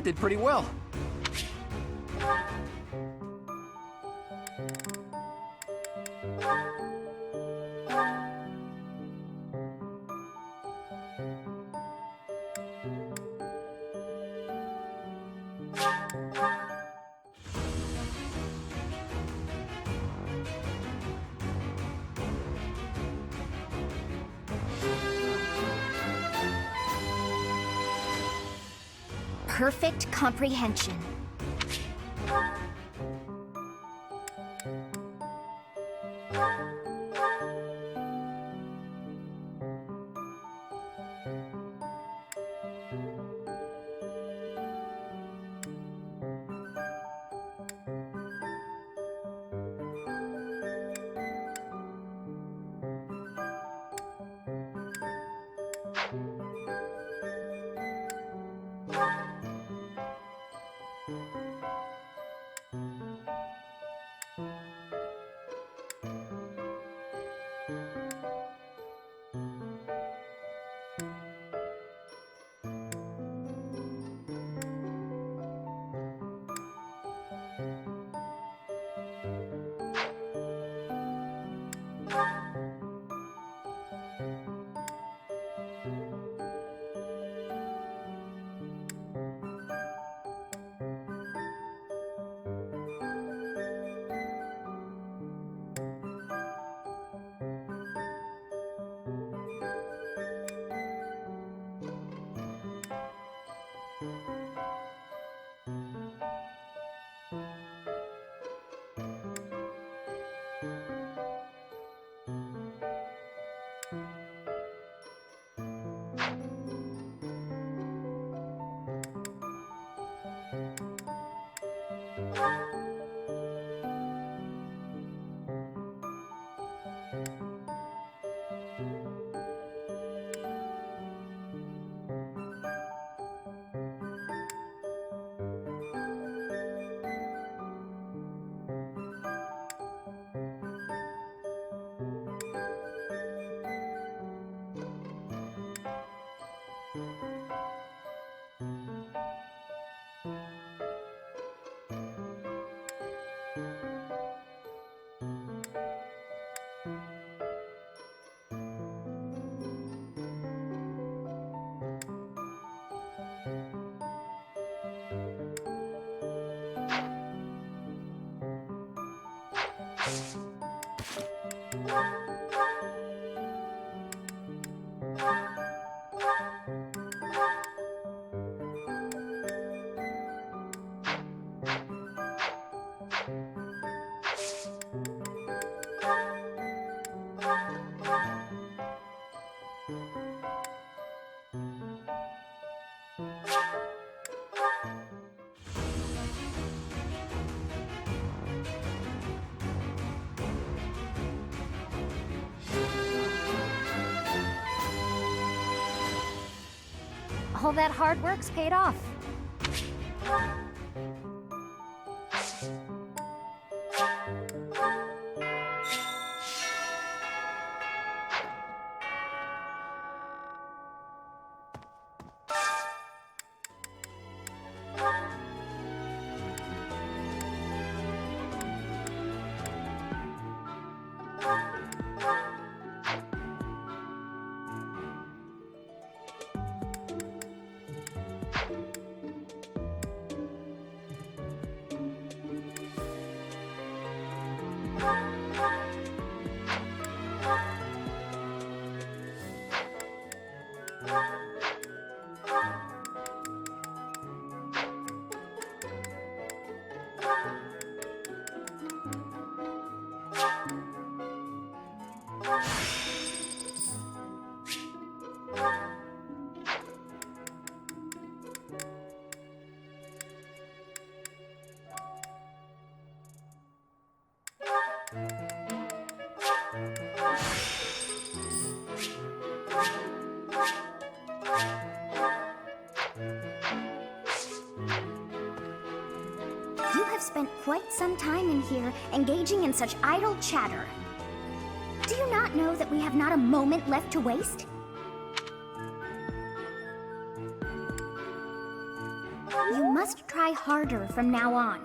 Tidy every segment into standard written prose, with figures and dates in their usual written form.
That did pretty well. Perfect comprehension. All that hard work's paid off. You have spent quite some time in here, engaging in such idle chatter. Do you not know that we have not a moment left to waste? You must try harder from now on.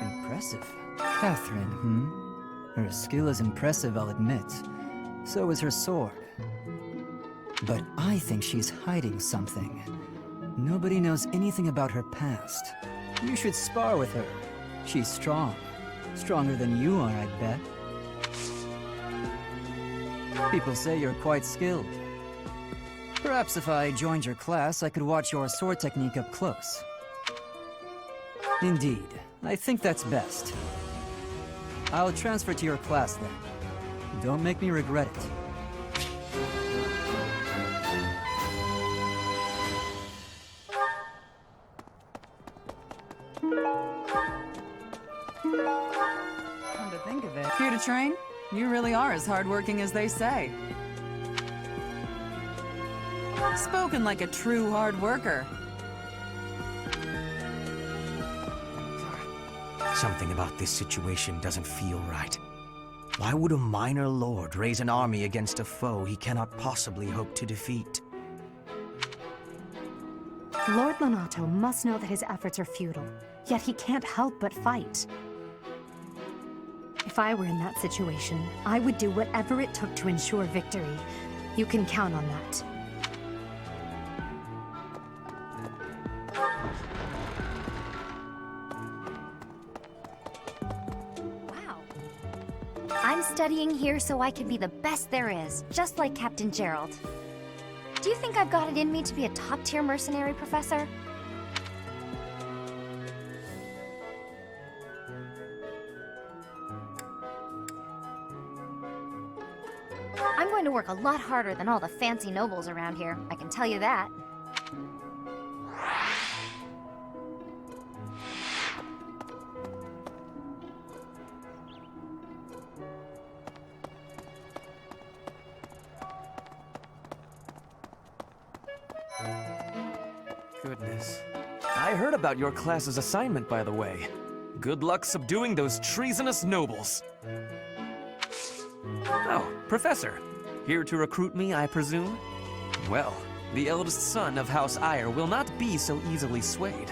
Impressive. Catherine, Her skill is impressive, I'll admit. So is her sword. But I think she's hiding something. Nobody knows anything about her past. You should spar with her. She's strong. Stronger than you are, I bet. People say you're quite skilled. Perhaps if I joined your class, I could watch your sword technique up close. Indeed, I think that's best. I'll transfer to your class then. Don't make me regret it. Come to think of it. Here to train? You really are as hardworking as they say. Spoken like a true hard worker. Something about this situation doesn't feel right. Why would a minor lord raise an army against a foe he cannot possibly hope to defeat? Lord Lonato must know that his efforts are futile, yet he can't help but fight. If I were in that situation, I would do whatever it took to ensure victory. You can count on that. I'm studying here so I can be the best there is, just like Captain Gerald. Do you think I've got it in me to be a top-tier mercenary, Professor? I'm going to work a lot harder than all the fancy nobles around here, I can tell you that. Goodness. I heard about your class's assignment, by the way. Good luck subduing those treasonous nobles. Oh, Professor. Here to recruit me, I presume? Well, the eldest son of House Eyre will not be so easily swayed.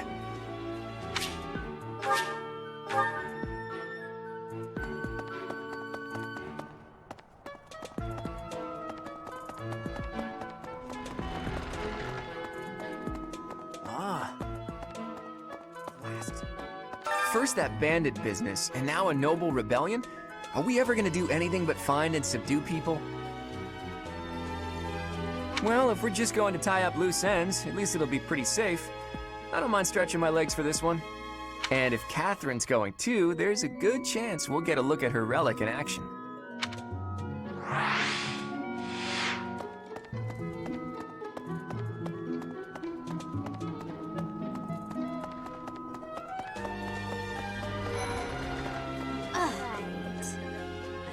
First that bandit business, and now a noble rebellion? Are we ever gonna do anything but find and subdue people? Well, if we're just going to tie up loose ends, at least it'll be pretty safe. I don't mind stretching my legs for this one. And if Catherine's going too, there's a good chance we'll get a look at her relic in action.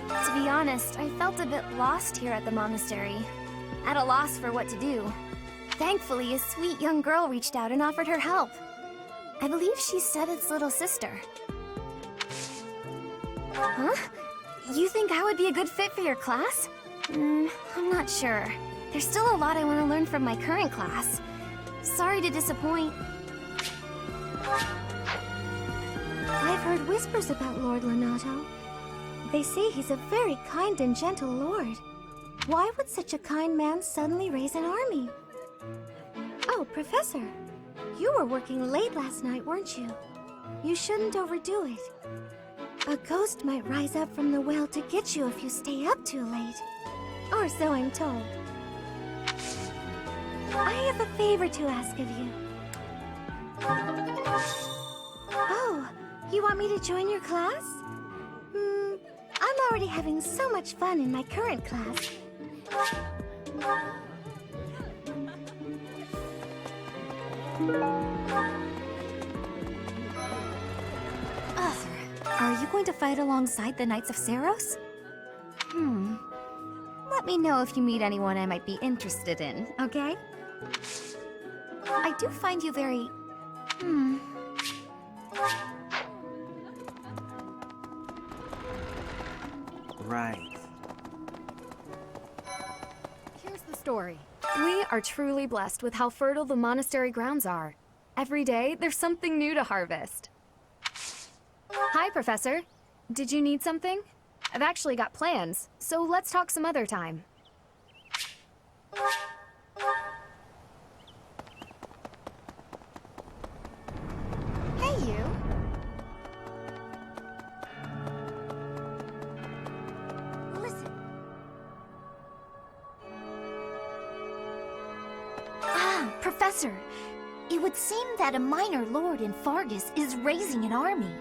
To be honest, I felt a bit lost here at the monastery. At a loss for what to do. Thankfully, a sweet young girl reached out and offered her help. I believe she's Sedith's little sister. Huh? You think I would be a good fit for your class? I'm not sure. There's still a lot I want to learn from my current class. Sorry to disappoint. I've heard whispers about Lord Lonato. They say he's a very kind and gentle lord. Why would such a kind man suddenly raise an army? Oh, Professor, you were working late last night, weren't you? You shouldn't overdo it. A ghost might rise up from the well to get you if you stay up too late. Or so I'm told. I have a favor to ask of you. Oh, you want me to join your class? I'm already having so much fun in my current class. Are you going to fight alongside the Knights of Cerf? Let me know if you meet anyone I might be interested in, okay? I do find you very... Right. Here's the story. We are truly blessed with how fertile the monastery grounds are. Every day, there's something new to harvest. Hi, Professor. Did you need something? I've actually got plans, so let's talk some other time. Hey, you. Listen. Ah, Professor. It would seem that a minor lord in Fargus is raising an army.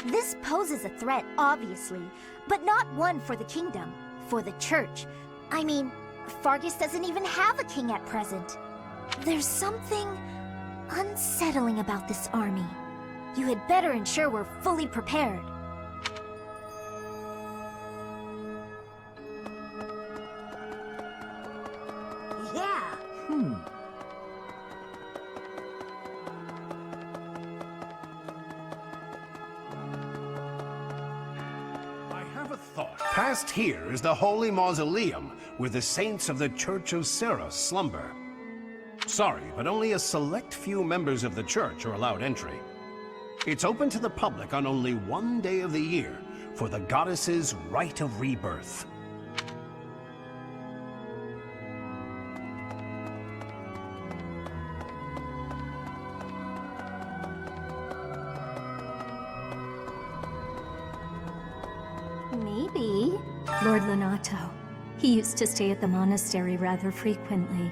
This poses a threat, obviously, but not one for the kingdom, for the church. I mean, Fargus doesn't even have a king at present. There's something unsettling about this army. You had better ensure we're fully prepared. Yeah. Thought. Past here is the holy mausoleum where the saints of the Church of Cerf slumber. Sorry, but only a select few members of the church are allowed entry. It's open to the public on only one day of the year for the goddess's rite of rebirth. Maybe. Lord Lonato. He used to stay at the monastery rather frequently.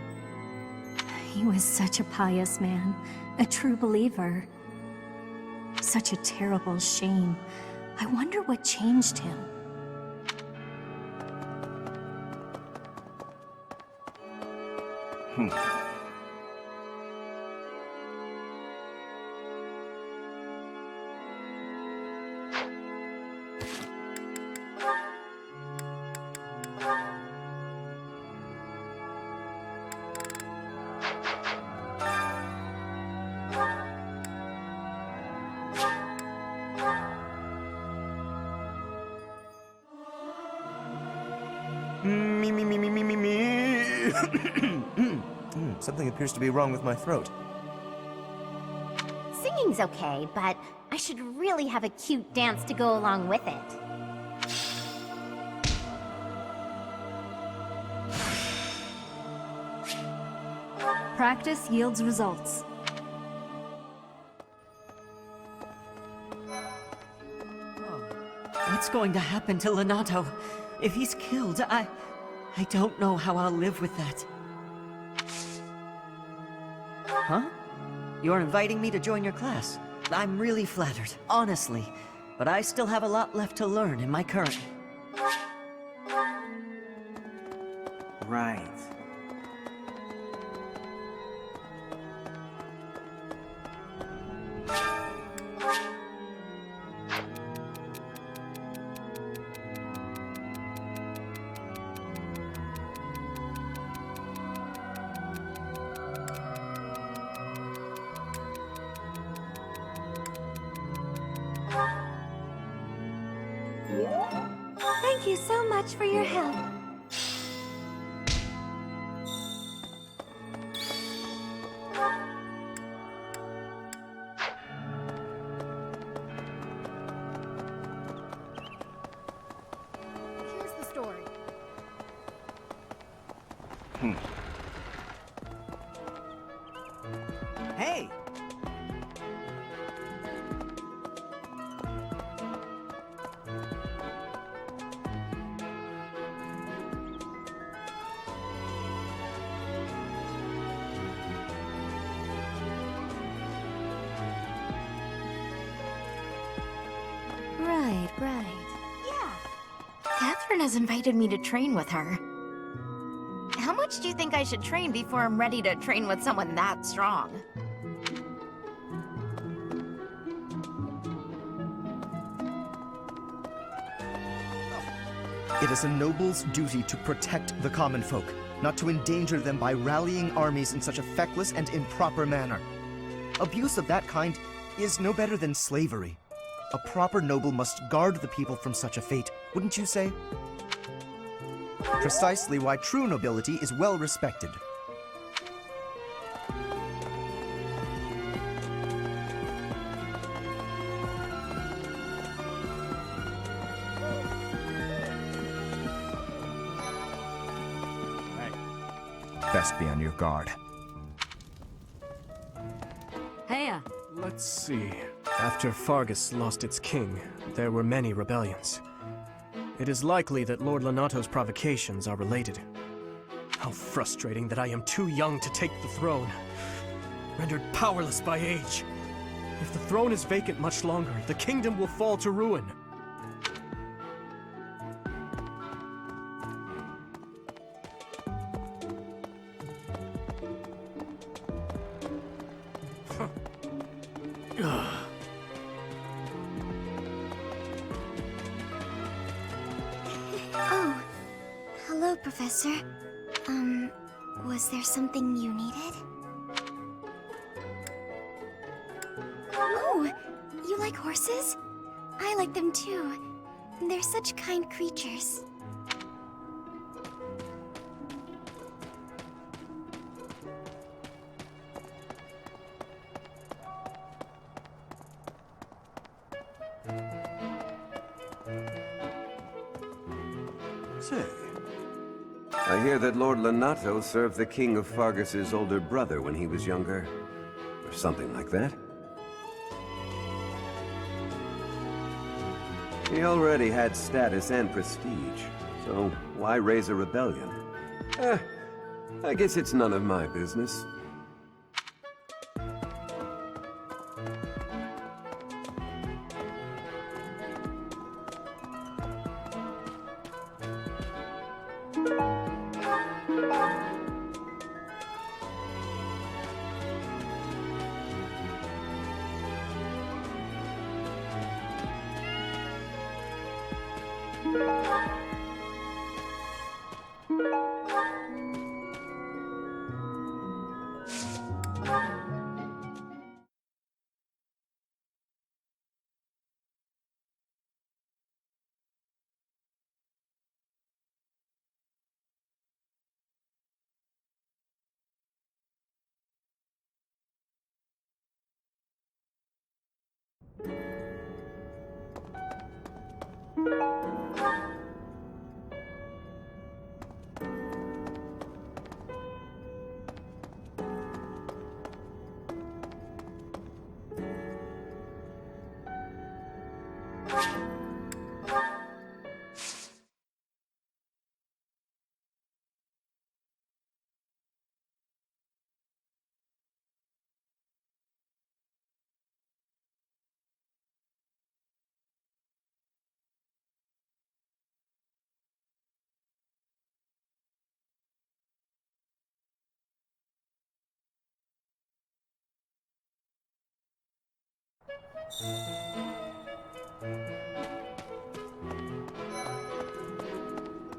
He was such a pious man, a true believer. Such a terrible shame. I wonder what changed him. Something appears to be wrong with my throat. Singing's okay, but I should really have a cute dance to go along with it. Practice yields results. What's going to happen to Lonato? If he's killed, I don't know how I'll live with that. Huh? You're inviting me to join your class. I'm really flattered, honestly. But I still have a lot left to learn in my current... Right. Thank you so much for your help. Here's the story. Hey! Right. Yeah. Catherine has invited me to train with her. How much do you think I should train before I'm ready to train with someone that strong? It is a noble's duty to protect the common folk, not to endanger them by rallying armies in such a feckless and improper manner. Abuse of that kind is no better than slavery. A proper noble must guard the people from such a fate, wouldn't you say? Precisely why true nobility is well respected. Best be on your guard. Heya. Let's see. After Fargus lost its king, there were many rebellions. It is likely that Lord Lonato's provocations are related. How frustrating that I am too young to take the throne, rendered powerless by age. If the throne is vacant much longer, the kingdom will fall to ruin. Oh, hello, Professor. Was there something you needed? Oh, you like horses? I like them too. They're such kind creatures. Say, I hear that Lord Lonato served the king of Fargus's older brother when he was younger. Or something like that. He already had status and prestige, so why raise a rebellion? I guess it's none of my business.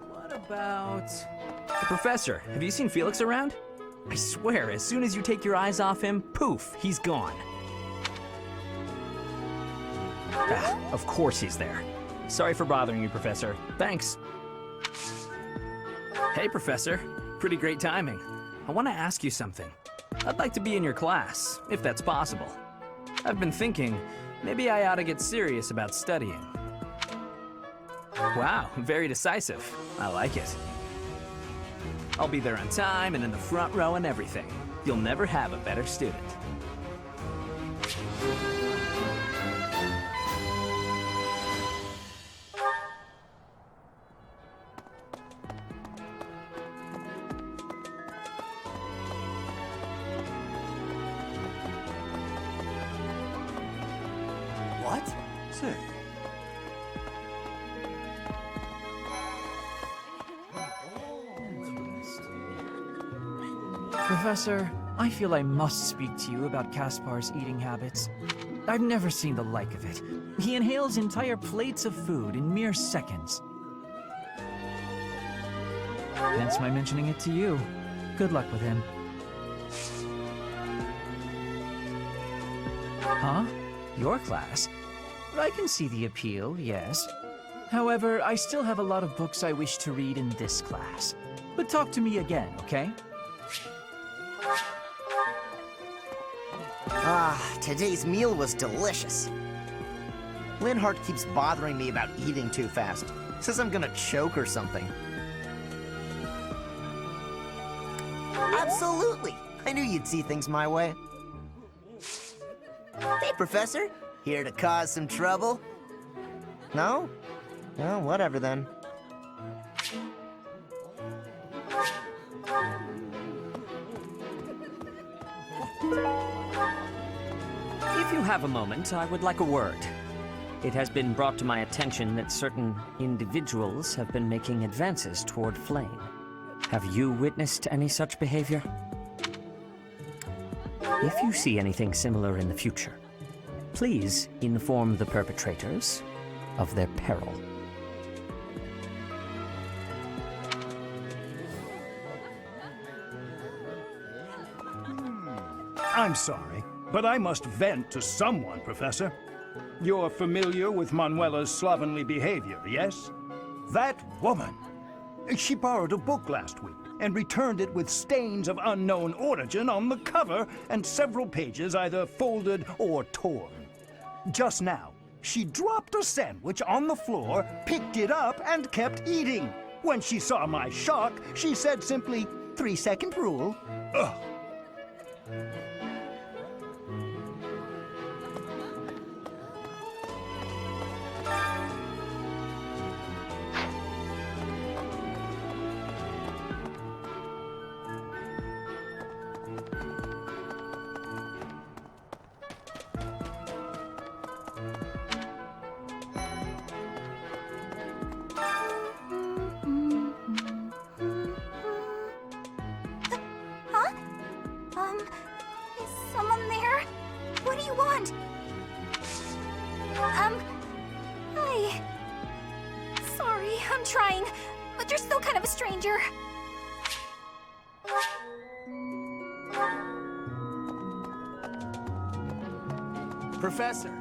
What about... Professor, have you seen Felix around? I swear, as soon as you take your eyes off him, poof, he's gone. Ah, of course he's there. Sorry for bothering you, Professor. Thanks. Hey, Professor. Pretty great timing. I want to ask you something. I'd like to be in your class, if that's possible. I've been thinking, maybe I ought to get serious about studying. Wow, very decisive. I like it. I'll be there on time and in the front row and everything. You'll never have a better student. What? Say, Professor, I feel I must speak to you about Caspar's eating habits. I've never seen the like of it. He inhales entire plates of food in mere seconds. Hence my mentioning it to you. Good luck with him. Huh? Your class? I can see the appeal, yes. However, I still have a lot of books I wish to read in this class. But talk to me again, okay? Today's meal was delicious. Linhart keeps bothering me about eating too fast. Says I'm gonna choke or something. Absolutely! I knew you'd see things my way. Hey, Professor. Here to cause some trouble? No? Well, whatever then. If you have a moment, I would like a word. It has been brought to my attention that certain individuals have been making advances toward Flame. Have you witnessed any such behavior? If you see anything similar in the future, please inform the perpetrators of their peril. I'm sorry, but I must vent to someone, Professor. You're familiar with Manuela's slovenly behavior, yes? That woman! She borrowed a book last week and returned it with stains of unknown origin on the cover and several pages either folded or torn. Just now, she dropped a sandwich on the floor, picked it up, and kept eating. When she saw my shock, she said simply, 3-second rule. Ugh. Is someone there? What do you want? Hi. Sorry, I'm trying, but you're still kind of a stranger. Professor!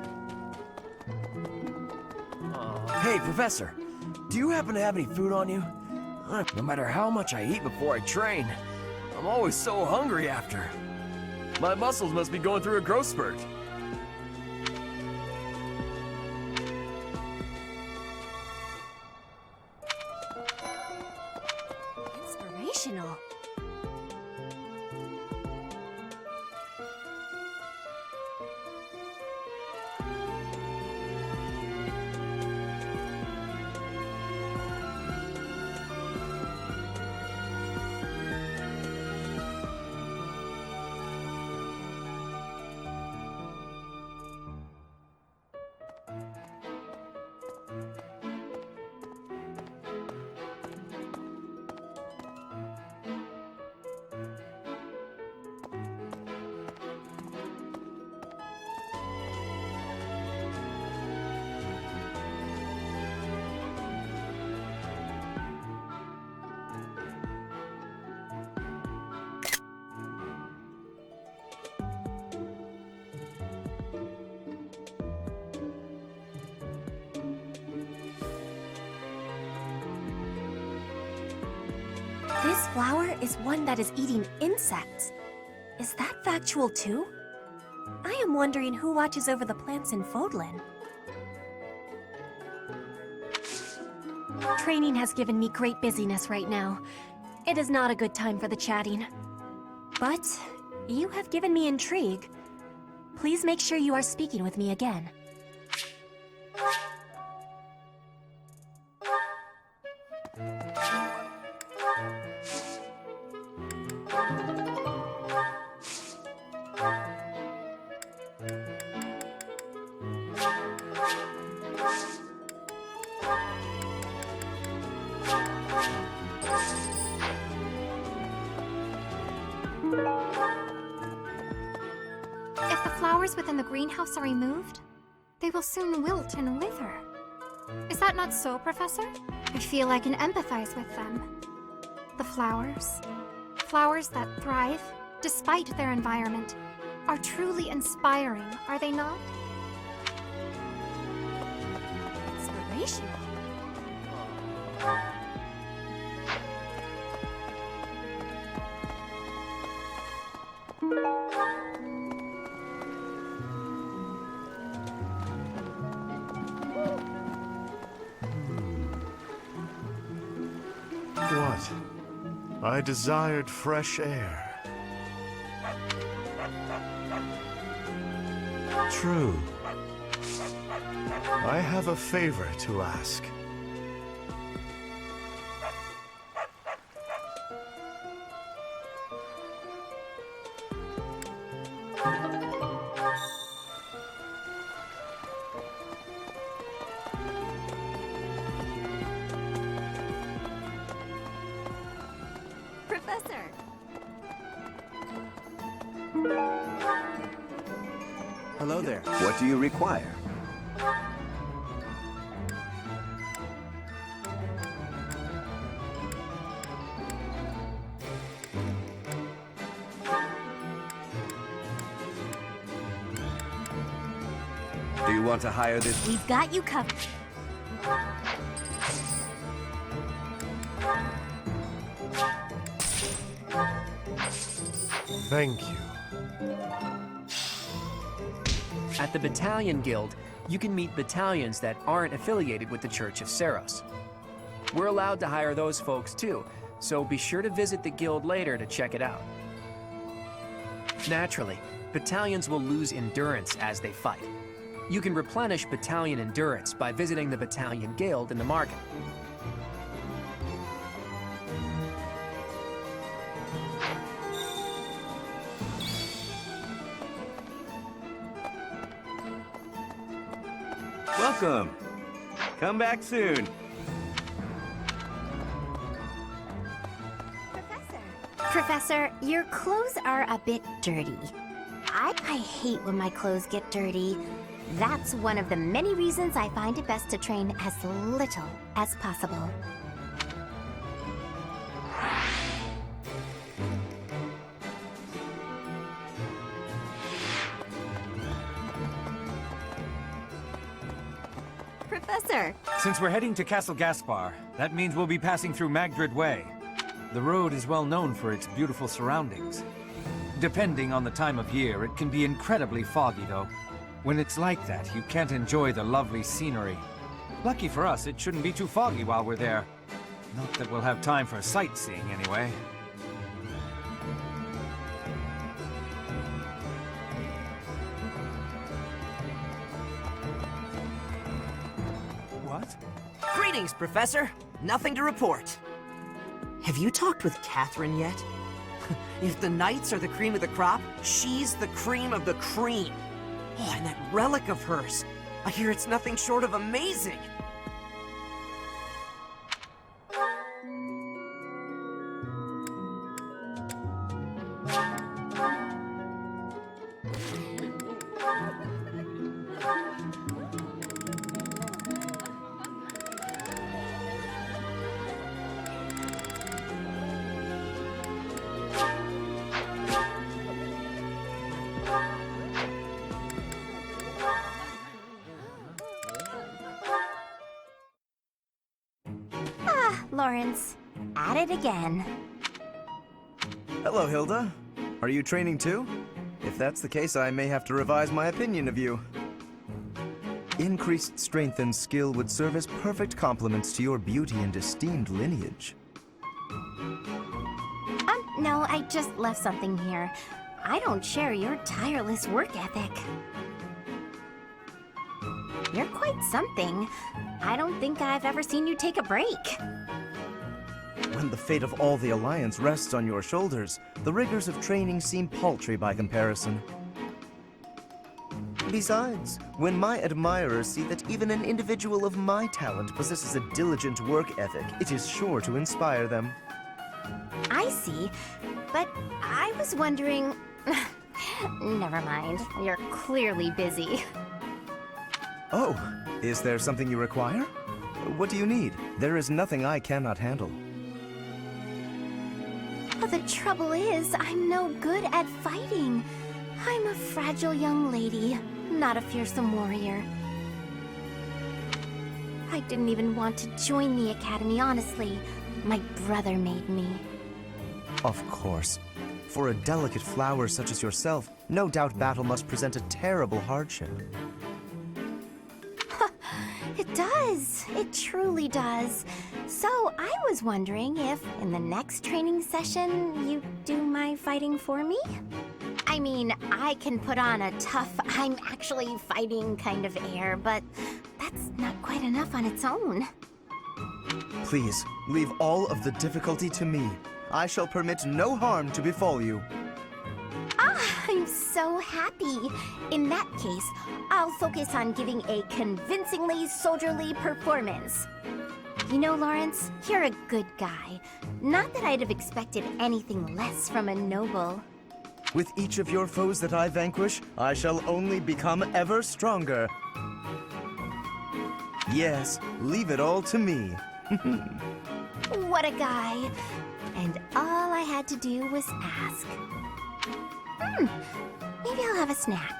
Hey, Professor! Do you happen to have any food on you? No matter how much I eat before I train, I'm always so hungry after. My muscles must be going through a growth spurt. Inspirational. This flower is one that is eating insects. Is that factual too? I am wondering who watches over the plants in Fodlan. Training has given me great busyness right now. It is not a good time for the chatting. But you have given me intrigue. Please make sure you are speaking with me again. If the flowers within the greenhouse are removed, they will soon wilt and wither. Is that not so, Professor? I feel I can empathize with them. flowers. Flowers that thrive, despite their environment, are truly inspiring, are they not? Inspirational. What? I desired fresh air. True. I have a favor to ask. Professor! Hello there. What do you require? Do you want to hire this? We've got you covered. Thank you. At the Battalion Guild, you can meet battalions that aren't affiliated with the Church of Cerf. We're allowed to hire those folks too, so be sure to visit the guild later to check it out. Naturally, battalions will lose endurance as they fight. You can replenish battalion endurance by visiting the Battalion Guild in the market. Welcome. Come back soon. Professor, your clothes are a bit dirty. I hate when my clothes get dirty. That's one of the many reasons I find it best to train as little as possible. Professor! Since we're heading to Castle Gaspar, that means we'll be passing through Magdred Way. The road is well known for its beautiful surroundings. Depending on the time of year, it can be incredibly foggy, though. When it's like that, you can't enjoy the lovely scenery. Lucky for us, it shouldn't be too foggy while we're there. Not that we'll have time for sightseeing, anyway. What? Greetings, Professor. Nothing to report. Have you talked with Catherine yet? If the knights are the cream of the crop, she's the cream of the cream. Oh, and that relic of hers. I hear it's nothing short of amazing. Lawrence, at it again. Hello, Hilda. Are you training too? If that's the case, I may have to revise my opinion of you. Increased strength and skill would serve as perfect complements to your beauty and esteemed lineage. No, I just left something here. I don't share your tireless work ethic. You're quite something. I don't think I've ever seen you take a break. When the fate of all the Alliance rests on your shoulders, the rigors of training seem paltry by comparison. Besides, when my admirers see that even an individual of my talent possesses a diligent work ethic, it is sure to inspire them. I see, but I was wondering... Never mind, you're clearly busy. Oh, is there something you require? What do you need? There is nothing I cannot handle. The trouble is, I'm no good at fighting. I'm a fragile young lady, not a fearsome warrior. I didn't even want to join the academy, honestly. My brother made me. Of course. For a delicate flower such as yourself, no doubt battle must present a terrible hardship. It does. It truly does. So I was wondering if, in the next training session, you'd do my fighting for me? I mean, I can put on a tough, I'm actually fighting kind of air, but that's not quite enough on its own. Please, leave all of the difficulty to me. I shall permit no harm to befall you. Ah, I'm so happy. In that case, I'll focus on giving a convincingly soldierly performance. You know, Lawrence, you're a good guy. Not that I'd have expected anything less from a noble. With each of your foes that I vanquish, I shall only become ever stronger. Yes, leave it all to me. What a guy. And all I had to do was ask. Maybe I'll have a snack.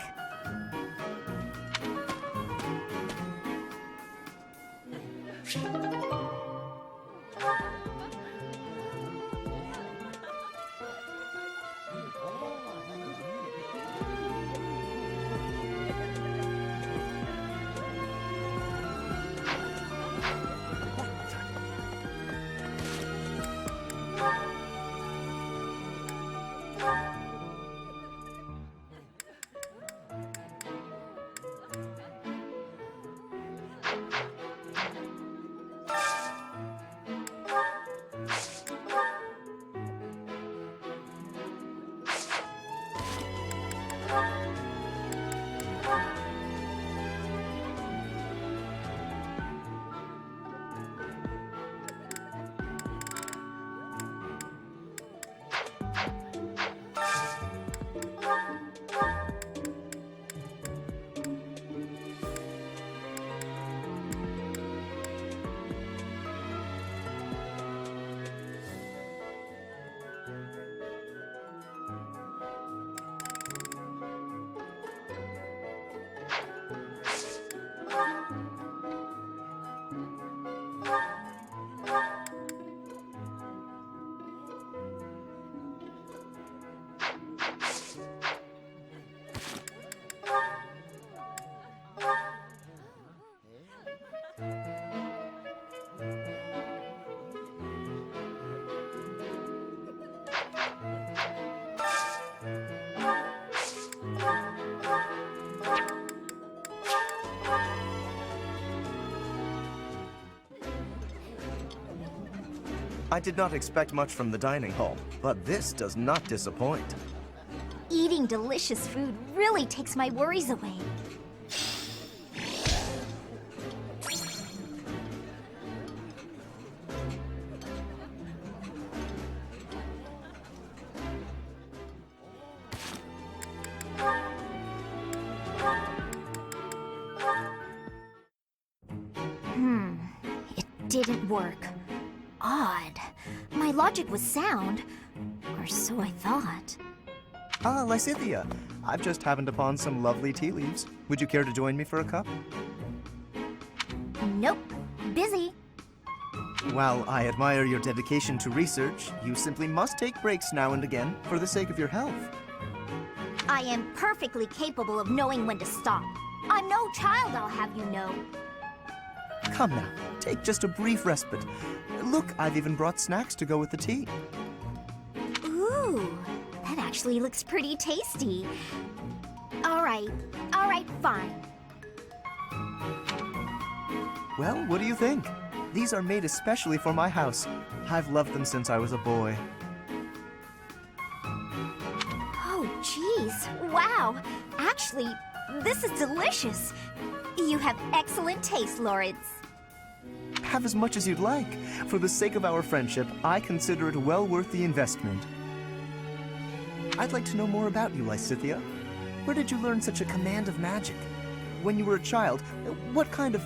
I did not expect much from the dining hall, but this does not disappoint. Eating delicious food really takes my worries away. It didn't work. Odd. My logic was sound, or so I thought. Ah, Lysithea. I've just happened upon some lovely tea leaves. Would you care to join me for a cup? Nope. Busy. While I admire your dedication to research, you simply must take breaks now and again for the sake of your health. I am perfectly capable of knowing when to stop. I'm no child, I'll have you know. Come now, take just a brief respite. Look, I've even brought snacks to go with the tea. Ooh, that actually looks pretty tasty. All right, fine. Well, what do you think? These are made especially for my house. I've loved them since I was a boy. Oh, jeez, wow. Actually, this is delicious. You have excellent taste, Lawrence. Have as much as you'd like. For the sake of our friendship, I consider it well worth the investment. I'd like to know more about you, Lysithea. Where did you learn such a command of magic? When you were a child, what kind of...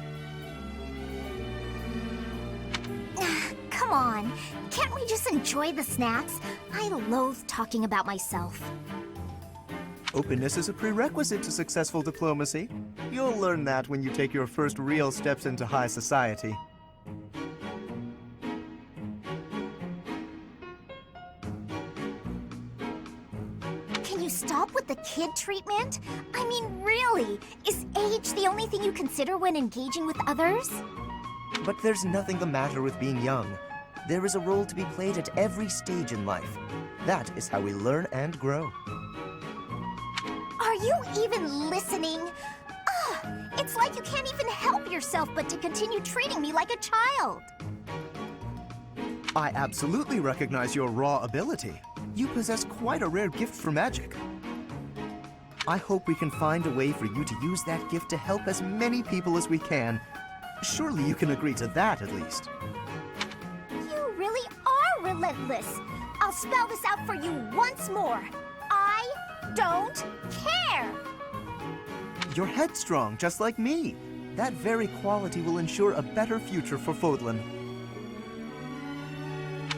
Come on. Can't we just enjoy the snacks? I loathe talking about myself. Openness is a prerequisite to successful diplomacy. You'll learn that when you take your first real steps into high society. Can you stop with the kid treatment? I mean, really? Is age the only thing you consider when engaging with others? But there's nothing the matter with being young. There is a role to be played at every stage in life. That is how we learn and grow. Are you even listening? Ugh, it's like you can't even help yourself but to continue treating me like a child. I absolutely recognize your raw ability. You possess quite a rare gift for magic. I hope we can find a way for you to use that gift to help as many people as we can. Surely you can agree to that, at least. You really are relentless. I'll spell this out for you once more. I don't care. You're headstrong, just like me. That very quality will ensure a better future for Fodlan.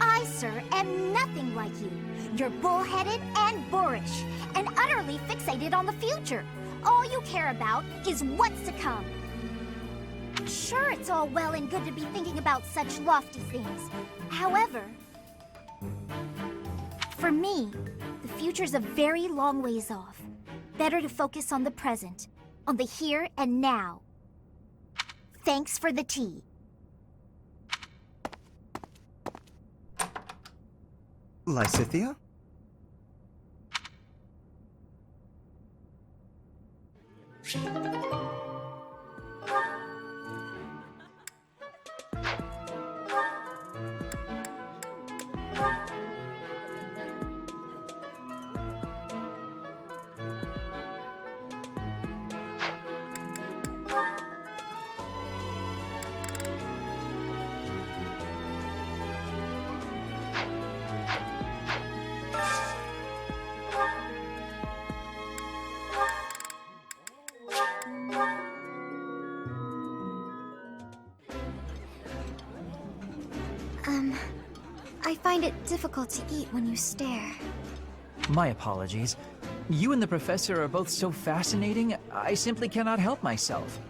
I, sir, am nothing like you. You're bullheaded and boorish, and utterly fixated on the future. All you care about is what's to come. Sure, it's all well and good to be thinking about such lofty things. However, for me, the future's a very long ways off. Better to focus on the present, on the here and now. Thanks for the tea. Lysithea? I find it difficult to eat when you stare. My apologies. You and the professor are both so fascinating, I simply cannot help myself.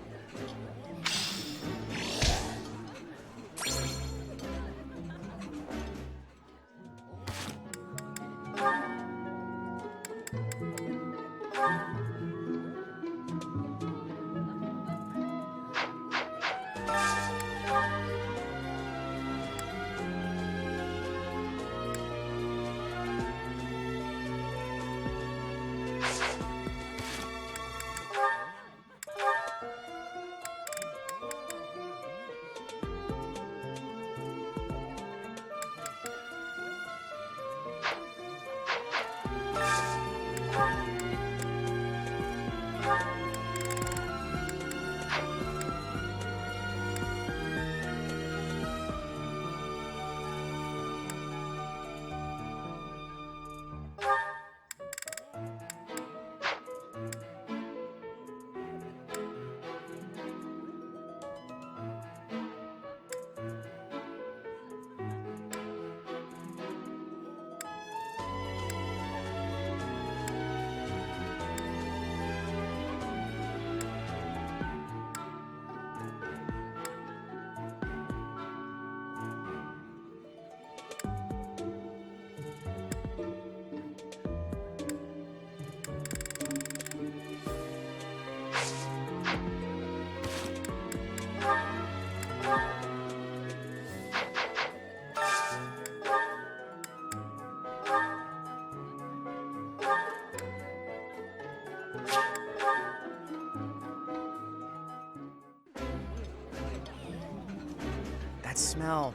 Smell.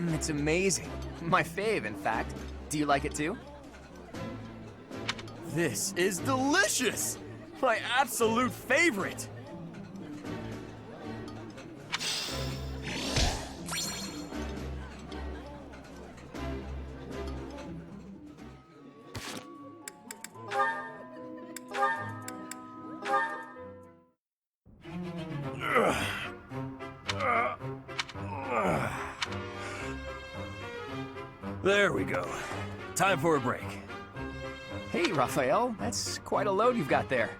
It's amazing. My fave, in fact. Do you like it too? This is delicious! My absolute favorite! There we go. Time for a break. Hey, Raphael, that's quite a load you've got there.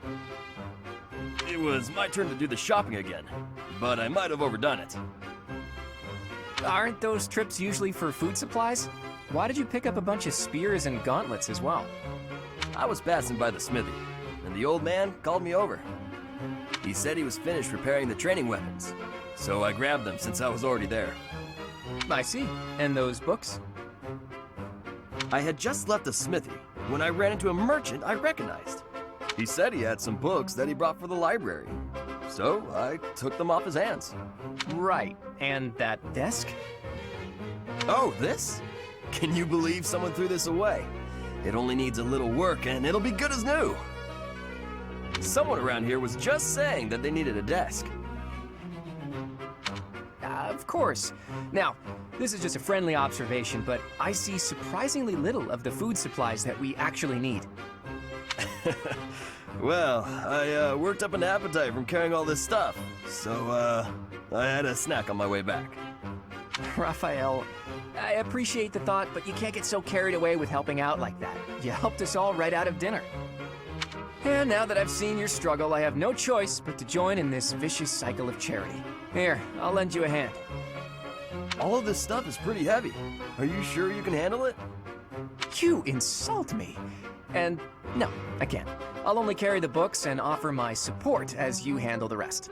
It was my turn to do the shopping again, but I might have overdone it. Aren't those trips usually for food supplies? Why did you pick up a bunch of spears and gauntlets as well? I was passing by the smithy, and the old man called me over. He said he was finished repairing the training weapons, so I grabbed them since I was already there. I see. And those books? I had just left the smithy when I ran into a merchant I recognized. He said he had some books that he brought for the library, so I took them off his hands. Right. And that desk? Oh, this? Can you believe someone threw this away? It only needs a little work and it'll be good as new. Someone around here was just saying that they needed a desk. Of course. Now, this is just a friendly observation, but I see surprisingly little of the food supplies that we actually need. Well, I worked up an appetite from carrying all this stuff, so I had a snack on my way back. Raphael, I appreciate the thought, but you can't get so carried away with helping out like that. You helped us all right out of dinner. And now that I've seen your struggle, I have no choice but to join in this vicious cycle of charity. Here, I'll lend you a hand. All of this stuff is pretty heavy. Are you sure you can handle it? You insult me. And no, I can't. I'll only carry the books and offer my support as you handle the rest.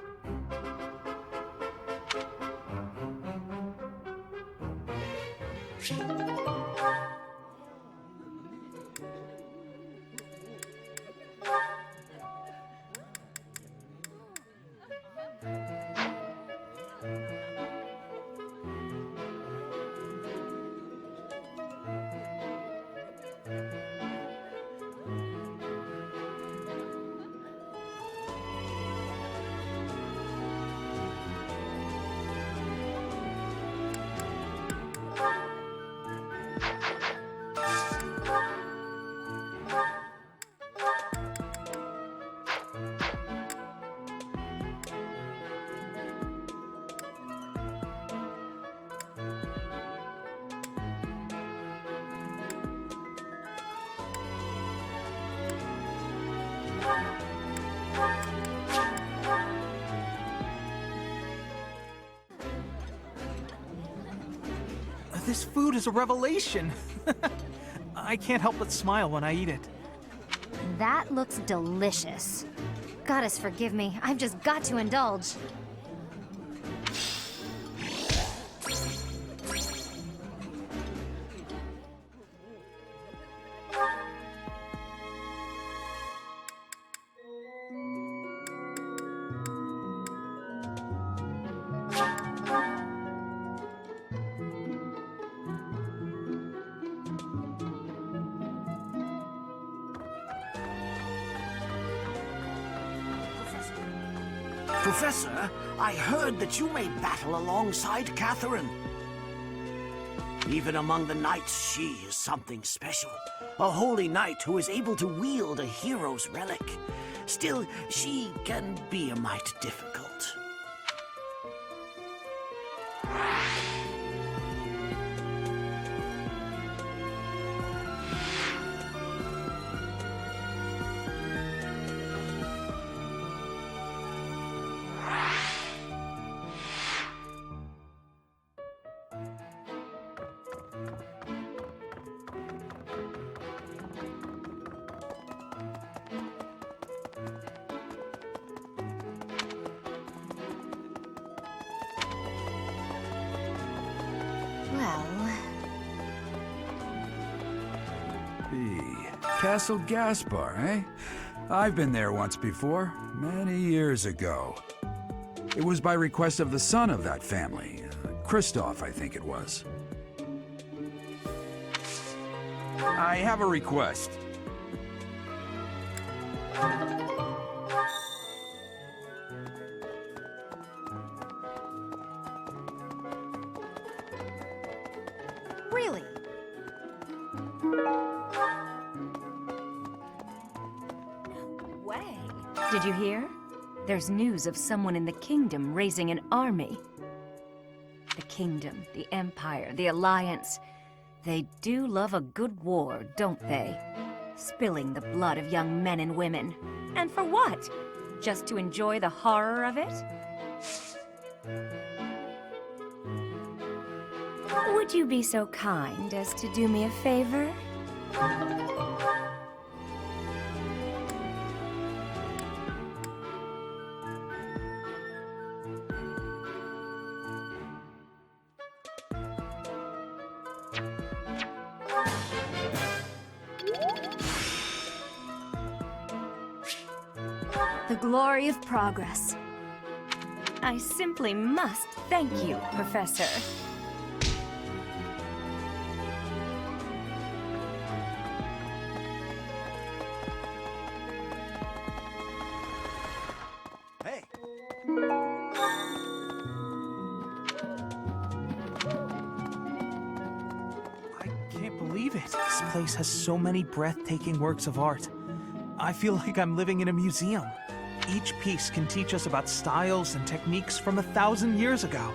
This food is a revelation. I can't help but smile when I eat it. That looks delicious. Goddess forgive me, I've just got to indulge. Professor, I heard that you may battle alongside Catherine. Even among the knights, she is something special. A holy knight who is able to wield a hero's relic. Still, she can be a mite difficult. Castle Gaspar, eh? I've been there once before, many years ago. It was by request of the son of that family, Christoph, I think it was. I have a request. Really? Way. Did you hear? There's news of someone in the kingdom raising an army. The kingdom, the empire, the alliance. They do love a good war, don't they? Spilling the blood of young men and women. And for what? Just to enjoy the horror of it? Would you be so kind as to do me a favor? The glory of progress. I simply must thank you, Professor. Hey! I can't believe it. This place has so many breathtaking works of art. I feel like I'm living in a museum. Each piece can teach us about styles and techniques from 1,000 years ago.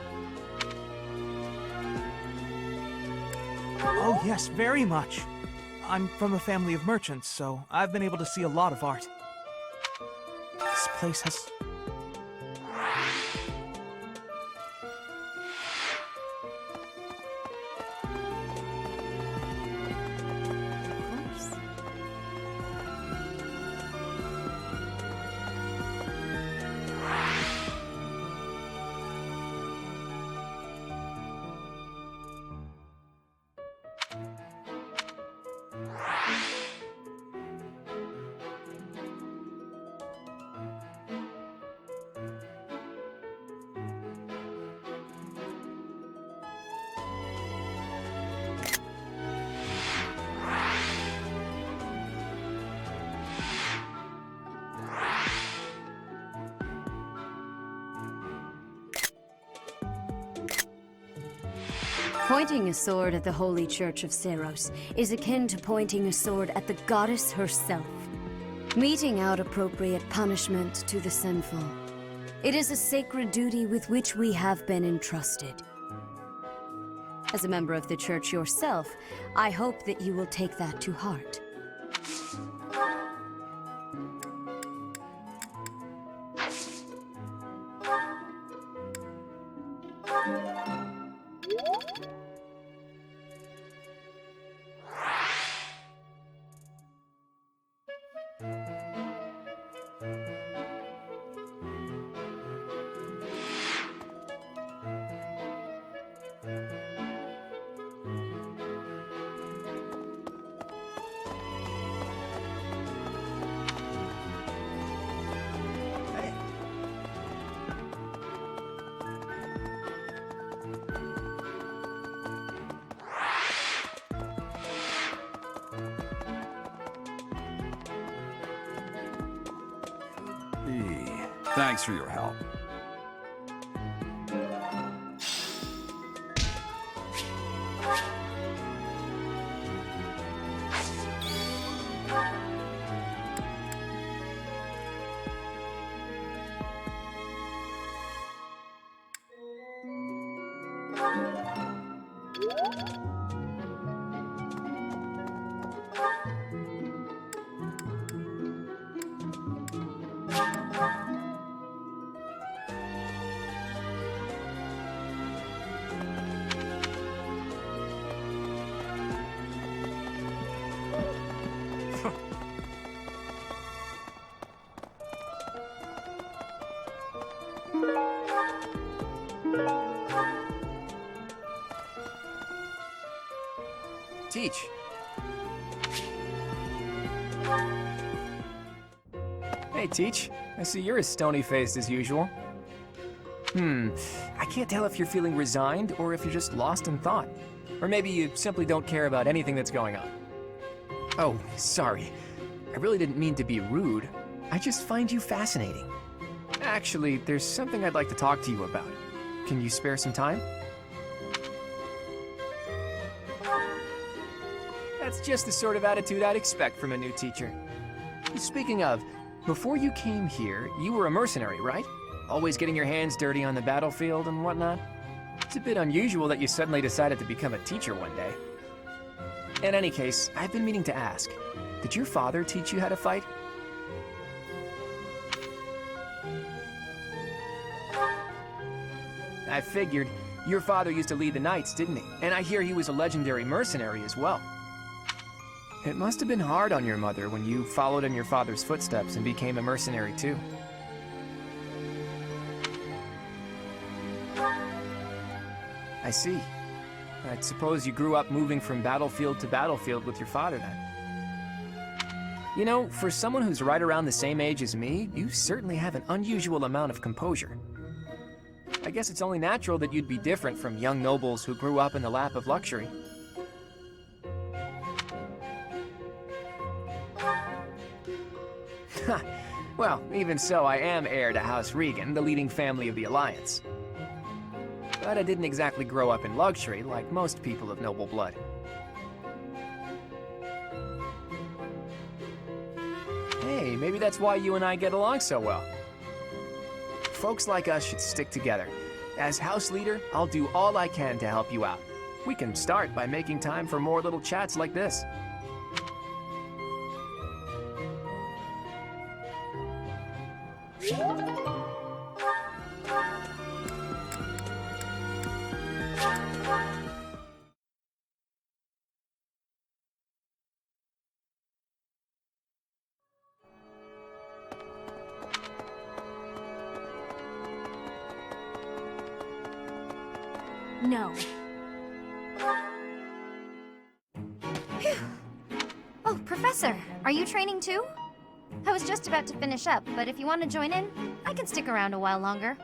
Oh yes, very much. I'm from a family of merchants, so I've been able to see a lot of art. This place has... Pointing a sword at the Holy Church of Cerf is akin to pointing a sword at the goddess herself, meting out appropriate punishment to the sinful. It is a sacred duty with which we have been entrusted. As a member of the Church yourself, I hope that you will take that to heart. Thanks for your help. Teach. Hey, Teach. I see you're as stony-faced as usual. I can't tell if you're feeling resigned or if you're just lost in thought. Or maybe you simply don't care about anything that's going on. Oh, sorry. I really didn't mean to be rude. I just find you fascinating. Actually, there's something I'd like to talk to you about. Can you spare some time? That's just the sort of attitude I'd expect from a new teacher. Speaking of, before you came here, you were a mercenary, right? Always getting your hands dirty on the battlefield and whatnot? It's a bit unusual that you suddenly decided to become a teacher one day. In any case, I've been meaning to ask, did your father teach you how to fight? I figured. Your father used to lead the knights, didn't he? And I hear he was a legendary mercenary as well. It must have been hard on your mother when you followed in your father's footsteps and became a mercenary too. I see. I suppose you grew up moving from battlefield to battlefield with your father then. You know, for someone who's right around the same age as me, you certainly have an unusual amount of composure. I guess it's only natural that you'd be different from young nobles who grew up in the lap of luxury. Well, even so, I am heir to House Regan, the leading family of the Alliance. But I didn't exactly grow up in luxury like most people of noble blood. Hey, maybe that's why you and I get along so well. Folks like us should stick together. As house leader, I'll do all I can to help you out. We can start by making time for more little chats like this. No. Phew. Oh, Professor, are you training too? I was just about to finish up, but if you want to join in, I can stick around a while longer.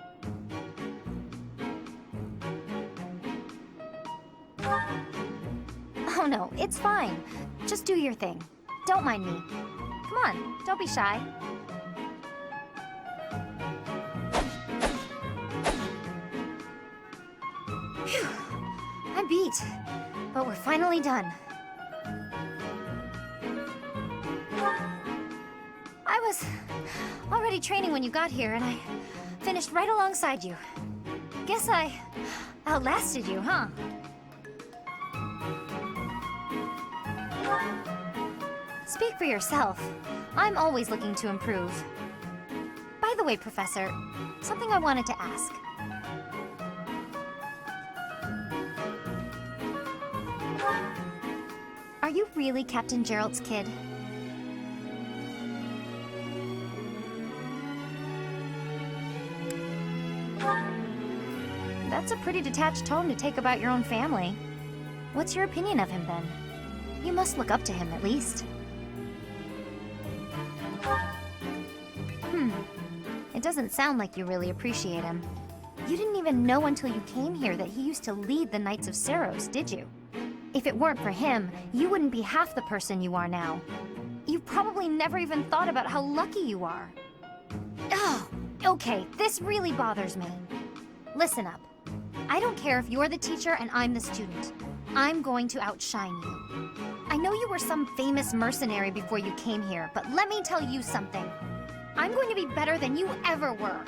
Oh no, it's fine. Just do your thing. Don't mind me. Come on, don't be shy. Phew. I'm beat, but we're finally done. I was already training when you got here, and I finished right alongside you. Guess I outlasted you, huh? Speak for yourself. I'm always looking to improve. By the way, Professor, something I wanted to ask. Are you really Captain Gerald's kid? That's a pretty detached tone to take about your own family. What's your opinion of him, then? You must look up to him, at least. It doesn't sound like you really appreciate him. You didn't even know until you came here that he used to lead the Knights of Cerf, did you? If it weren't for him, you wouldn't be half the person you are now. You probably never even thought about how lucky you are. Oh, okay, this really bothers me. Listen up. I don't care if you're the teacher and I'm the student. I'm going to outshine you. I know you were some famous mercenary before you came here, but let me tell you something. I'm going to be better than you ever were.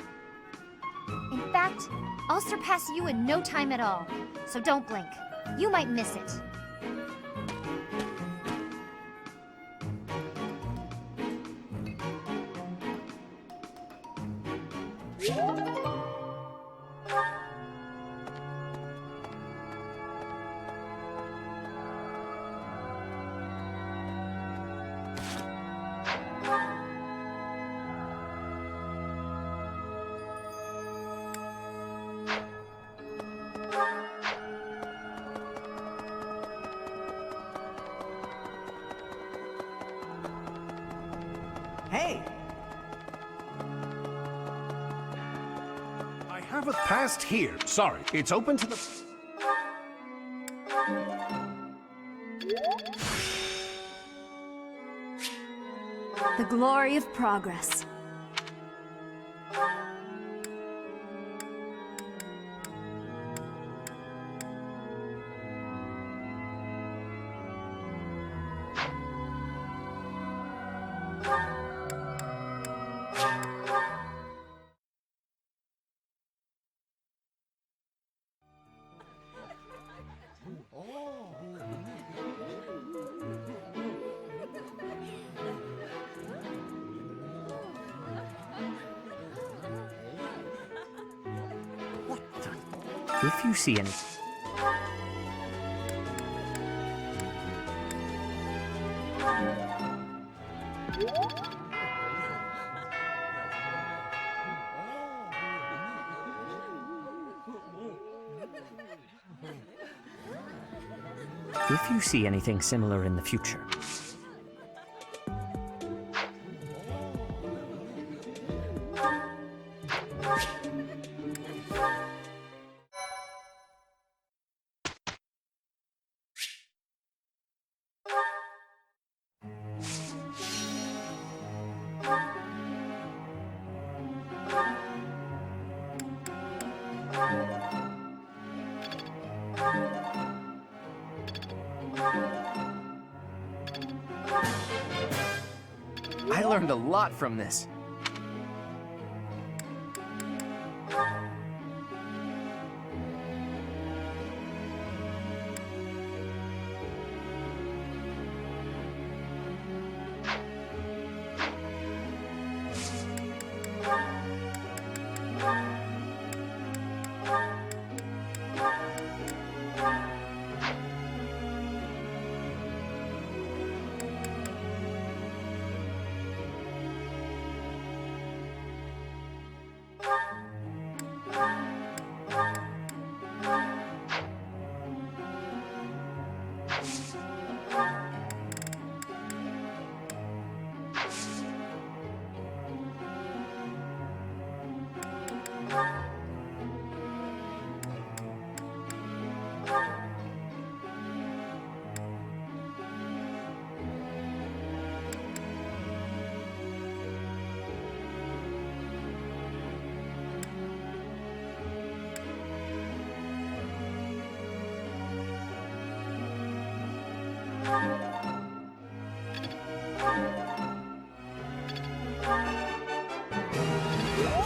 In fact, I'll surpass you in no time at all, so don't blink. You might miss it. Hey! I have a past here. Sorry, it's open to the... The glory of progress. If you see any... If you see anything similar in the future. I learned a lot from this.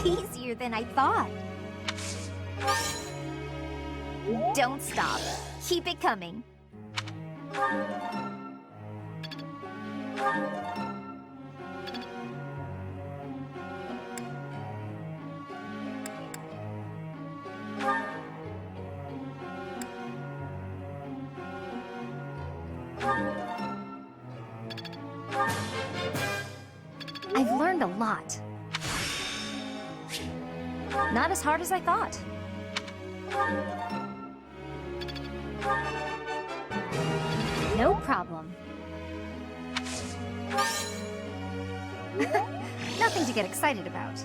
Easier than I thought. Don't stop. Keep it coming. I've learned a lot. Not as hard as I thought. No problem. Nothing to get excited about.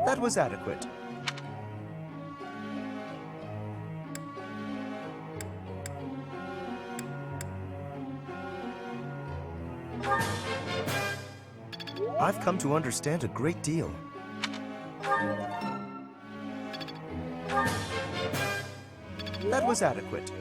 That was adequate. I've come to understand a great deal. That was adequate.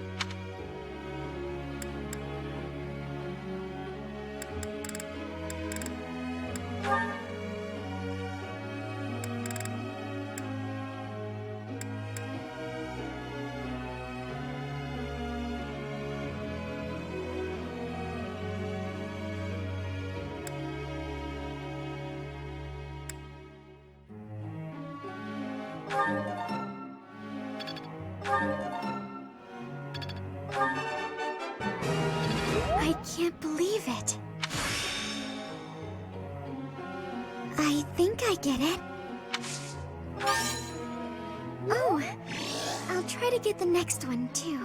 I can't believe it. I think I get it. Oh, I'll try to get the next one, too.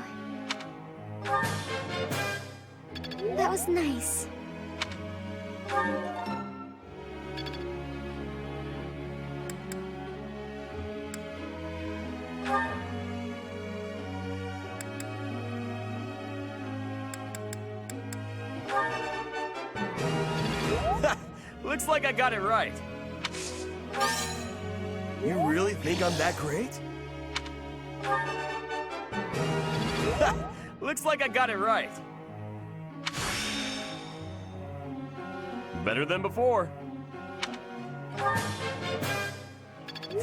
That was nice. Looks like I got it right. You really think I'm that great? Looks like I got it right. Better than before.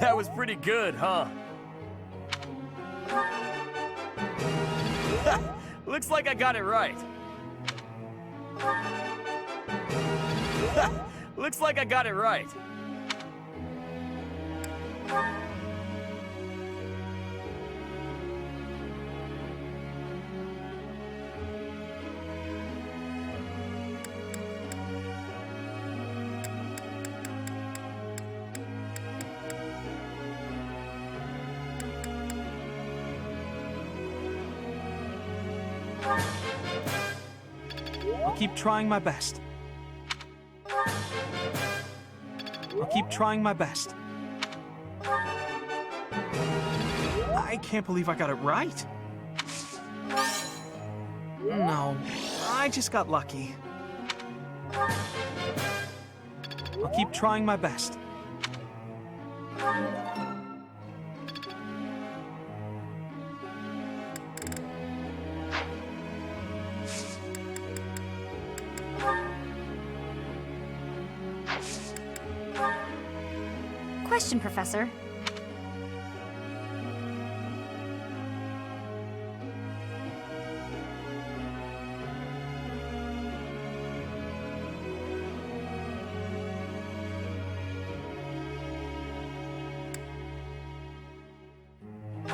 That was pretty good, huh? Looks like I got it right. Looks like I got it right. I'll keep trying my best. I'll keep trying my best. I can't believe I got it right. No, I just got lucky. I'll keep trying my best. Question, Professor.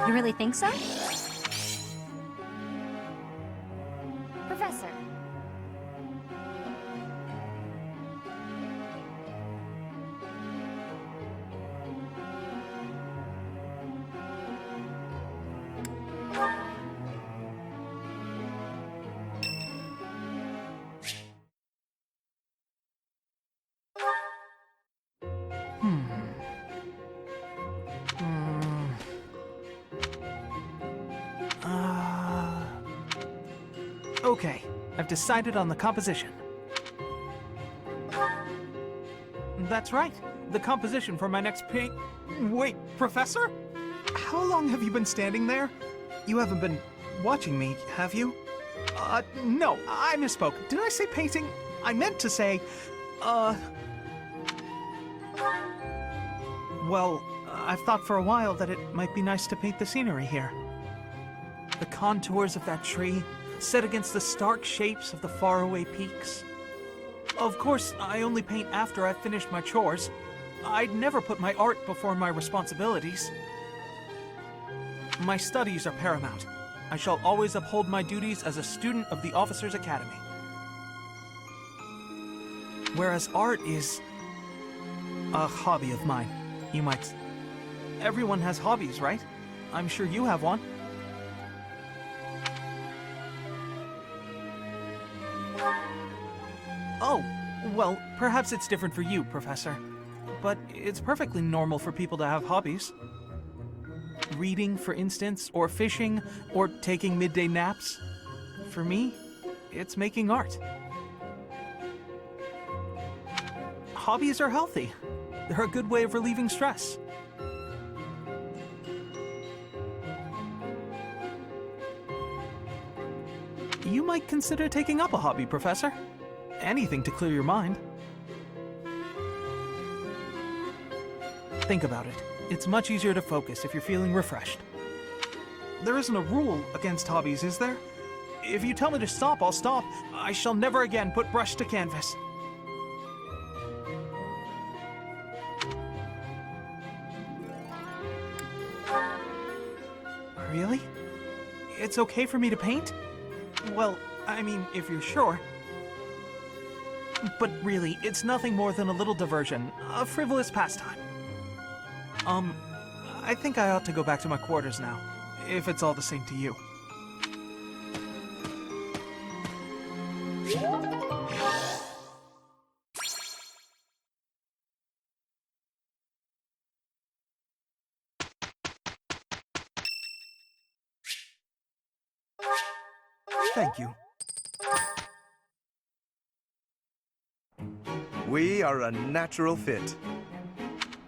You really think so? Professor. Okay, I've decided on the composition. That's right, the composition for my next paint. Wait, Professor? How long have you been standing there? You haven't been watching me, have you? No, I misspoke. Did I say painting? I meant to say, Well, I've thought for a while that it might be nice to paint the scenery here. The contours of that tree, set against the stark shapes of the faraway peaks. Of course, I only paint after I've finished my chores. I'd never put my art before my responsibilities. My studies are paramount. I shall always uphold my duties as a student of the Officers' Academy. Whereas art is a hobby of mine, you might. Everyone has hobbies, right? I'm sure you have one. Oh, well, perhaps it's different for you, Professor. But it's perfectly normal for people to have hobbies. Reading, for instance, or fishing, or taking midday naps. For me, it's making art. Hobbies are healthy. They're a good way of relieving stress. You might consider taking up a hobby, Professor. Anything to clear your mind. Think about it. It's much easier to focus if you're feeling refreshed. There isn't a rule against hobbies, is there? If you tell me to stop, I'll stop. I shall never again put brush to canvas. Really? It's okay for me to paint? Well, I mean, if you're sure. But really, it's nothing more than a little diversion, a frivolous pastime. I think I ought to go back to my quarters now, if it's all the same to you. Thank you. We are a natural fit.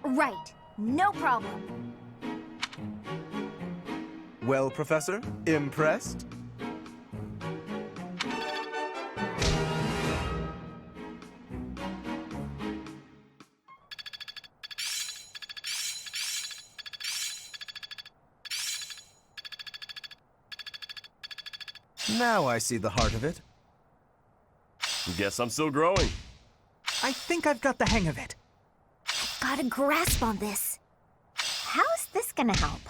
Right. No problem. Well, Professor, impressed? Now I see the heart of it. Guess I'm still growing. I think I've got the hang of it. Got a grasp on this. How's this gonna help?